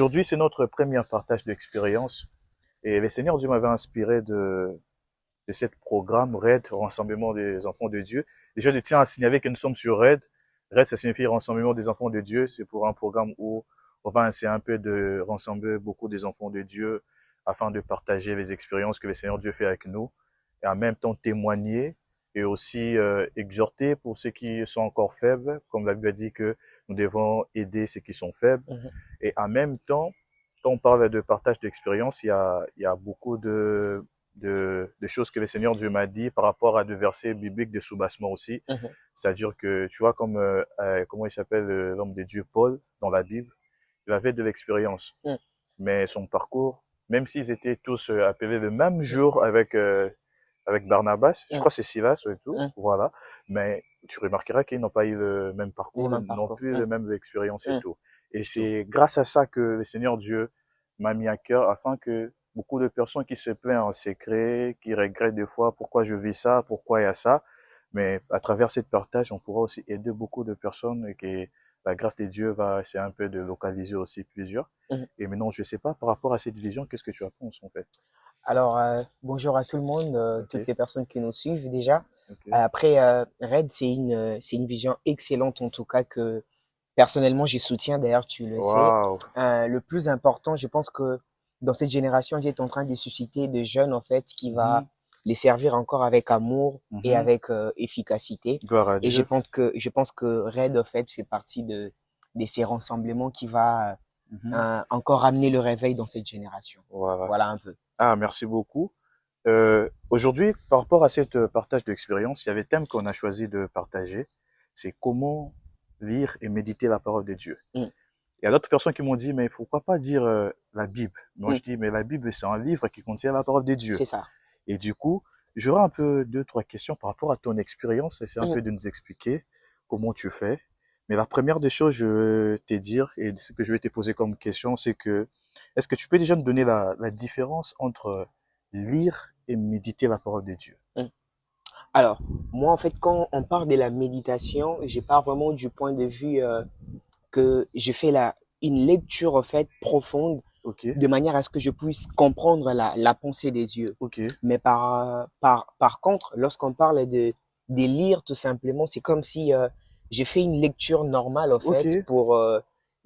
Aujourd'hui, c'est notre premier partage d'expérience et le Seigneur Dieu m'avait inspiré de ce programme RAID, Rassemblement des enfants de Dieu. Déjà, je tiens à signaler que nous sommes sur RAID. RAID, ça signifie Rassemblement des enfants de Dieu. C'est pour un programme où on va essayer un peu de rassembler beaucoup des enfants de Dieu afin de partager les expériences que le Seigneur Dieu fait avec nous et en même temps témoigner et aussi exhorter pour ceux qui sont encore faibles, comme la Bible dit que nous devons aider ceux qui sont faibles. Et en même temps, quand on parle de partage d'expérience, il y a beaucoup de choses que le Seigneur Dieu m'a dit par rapport à des versets bibliques de soubassement aussi. C'est-à-dire que, tu vois, comme, comment il s'appelle, l'homme de Dieu, Paul, dans la Bible, il avait de l'expérience. Mais son parcours, même s'ils étaient tous appelés le même jour avec Barnabas, je crois que c'est Silas et tout, voilà. Mais tu remarqueras qu'ils n'ont pas eu le même parcours, non plus le même expérience et tout. Et c'est grâce à ça que le Seigneur Dieu m'a mis à cœur afin que beaucoup de personnes qui se plaignent en secret, qui regrettent des fois pourquoi je vis ça, pourquoi il y a ça, mais à travers cette partage, on pourra aussi aider beaucoup de personnes et que la grâce de Dieu va essayer un peu de localiser aussi plusieurs. Et maintenant, je sais pas, par rapport à cette vision, qu'est-ce que tu en penses en fait? Alors, bonjour à tout le monde, toutes Ok, les personnes qui nous suivent déjà. ok. Après, RAID, c'est une vision excellente en tout cas que personnellement, j'y soutiens. D'ailleurs, tu le sais. Waouh. Le plus important, je pense que dans cette génération, Dieu est en train de susciter des jeunes, en fait, qui va Mhm, les servir encore avec amour et mhm. avec efficacité. Gloire à Et Dieu. je pense que RAID, en fait, fait partie de ces rassemblements qui va Mhm. encore amener le réveil dans cette génération. Voilà. Voilà un peu. Ah, merci beaucoup. Aujourd'hui, par rapport à cette partage d'expérience, il y avait un thème qu'on a choisi de partager. C'est comment lire et méditer la parole de Dieu. Mm, Il y a d'autres personnes qui m'ont dit, mais pourquoi pas dire la Bible? Moi, mm, je dis, mais la Bible, c'est un livre qui contient la parole de Dieu. c'est ça. Et du coup, j'aurais un peu deux, trois questions par rapport à ton expérience. Essayer un Mm. peu de nous expliquer comment tu fais. Mais la première des choses, je veux te dire, et ce que je vais te poser comme question, c'est que, est-ce que tu peux déjà nous donner la différence entre lire et méditer la parole de Dieu? Mm. Alors, moi, en fait, quand on parle de la méditation, je pars vraiment du point de vue que je fais une lecture, en fait, profonde, Ok, de manière à ce que je puisse comprendre la pensée des dieux. ok, Mais par contre, lorsqu'on parle de lire, tout simplement, c'est comme si j'ai fait une lecture normale, en ok. fait, pour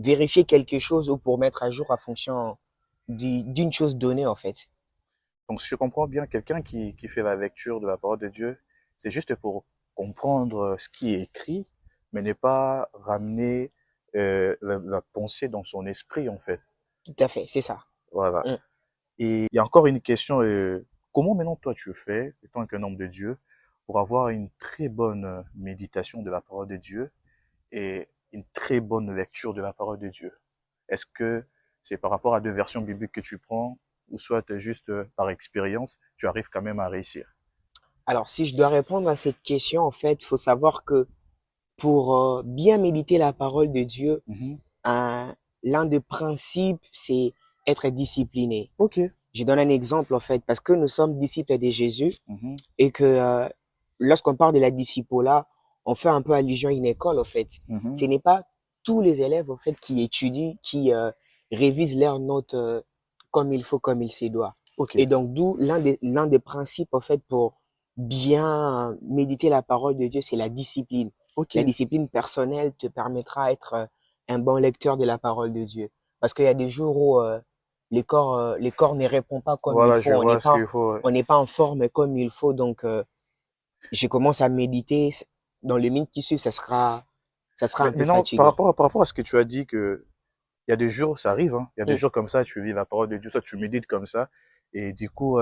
vérifier quelque chose ou pour mettre à jour en fonction d'une chose donnée, en fait. Donc, si je comprends bien, quelqu'un qui fait la lecture de la parole de Dieu, c'est juste pour comprendre ce qui est écrit, mais ne pas ramener la pensée dans son esprit, en fait. Tout à fait, c'est ça. Voilà. Mm. Et il y a encore une question, comment maintenant toi tu fais, étant qu'un homme de Dieu, pour avoir une très bonne méditation de la parole de Dieu et une très bonne lecture de la parole de Dieu? Est-ce que c'est par rapport à deux versions bibliques que tu prends, ou soit juste par expérience, tu arrives quand même à réussir? Alors, si je dois répondre à cette question, en fait, il faut savoir que pour bien méditer la parole de Dieu, Mhm. un- l'un des principes, c'est être discipliné. Ok. Je donne un exemple, en fait, parce que nous sommes disciples de Jésus Mhm. et que lorsqu'on parle de la disciple-là, on fait un peu allusion à une école, en fait. Mhm. Ce n'est pas tous les élèves, en fait, qui étudient, qui révisent leurs notes comme il faut, comme il se doit. Ok. Et donc, d'où l'un des principes, en fait, pour bien méditer la parole de Dieu, c'est la discipline. Ok. La discipline personnelle te permettra d'être un bon lecteur de la parole de Dieu. Parce qu'il y a des jours où les corps ne répondent pas comme il Voilà, je faut, vois ce qu'il faut. Ouais. on n'est pas en forme comme il faut, donc je commence à méditer. Dans les minutes qui suivent, ça sera un peu Maintenant, fatigant. par rapport à ce que tu as dit que il y a des jours, ça arrive, hein. Il y a des Mm, jours comme ça, tu lis la parole de Dieu, soit tu médites comme ça, et du coup,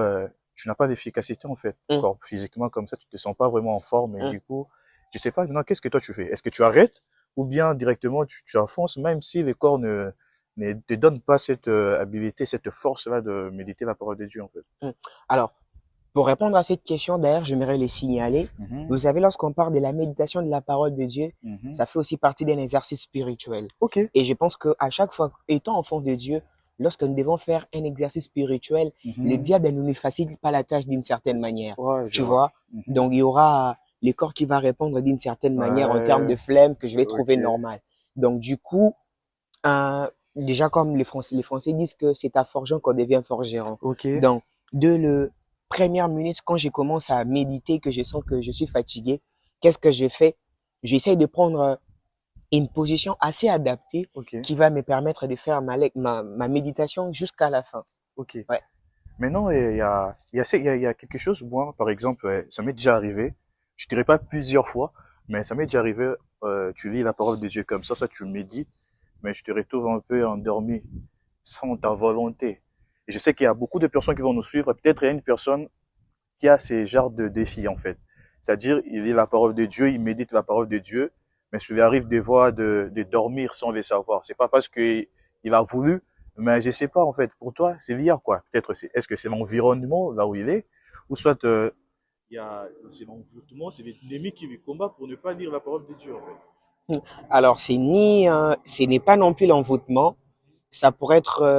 tu n'as pas d'efficacité en fait. mm, Corps physiquement comme ça, tu te sens pas vraiment en forme, et mm. du coup, je sais pas maintenant, qu'est-ce que toi tu fais? Est-ce que tu arrêtes, ou bien directement tu enfonces, même si le corps ne te donne pas cette habilité, cette force-là de méditer la parole de Dieu en fait? Mm. Alors, pour répondre à cette question, d'ailleurs, j'aimerais les signaler. Mhm, Vous savez, lorsqu'on parle de la méditation de la parole de Dieu, mhm. ça fait aussi partie d'un exercice spirituel. Ok, Et je pense qu'à chaque fois, étant enfant de Dieu, lorsque nous devons faire un exercice spirituel, le mhm. diable ne nous facilite pas la tâche d'une certaine manière. Ouais, je Tu vois. vois? Mhm. Donc, il y aura le corps qui va répondre d'une certaine manière en termes Ouais, de flemme que je vais trouver ok. normal. Donc, du coup, déjà comme les Français disent que c'est à forgeant qu'on devient forgeron. Ok, Donc, de le première minute, quand je commence à méditer, que je sens que je suis fatigué, qu'est-ce que je fais? J'essaye de prendre une position assez adaptée ok, qui va me permettre de faire ma méditation jusqu'à la fin. ok. Ouais. Maintenant, il y a quelque chose, moi, par exemple, ça m'est déjà arrivé, je dirais pas plusieurs fois, mais ça m'est déjà arrivé, tu lis la parole de Dieu comme ça, soit tu médites, mais je te retrouve un peu endormi, sans ta volonté. Et je sais qu'il y a beaucoup de personnes qui vont nous suivre, peut-être il y a une personne qui a ces genres de défis, en fait. C'est-à-dire, il lit la parole de Dieu, il médite la parole de Dieu, mais ça lui arrive des fois de dormir sans le savoir. C'est pas parce que il a voulu, mais je sais pas, en fait. Pour toi, c'est lié à quoi? Peut-être est-ce que c'est l'environnement, là où il est, ou soit, c'est l'envoûtement, c'est l'ennemi qui lui combat pour ne pas lire la parole de Dieu, en fait. Alors, ce n'est pas non plus l'envoûtement, ça pourrait être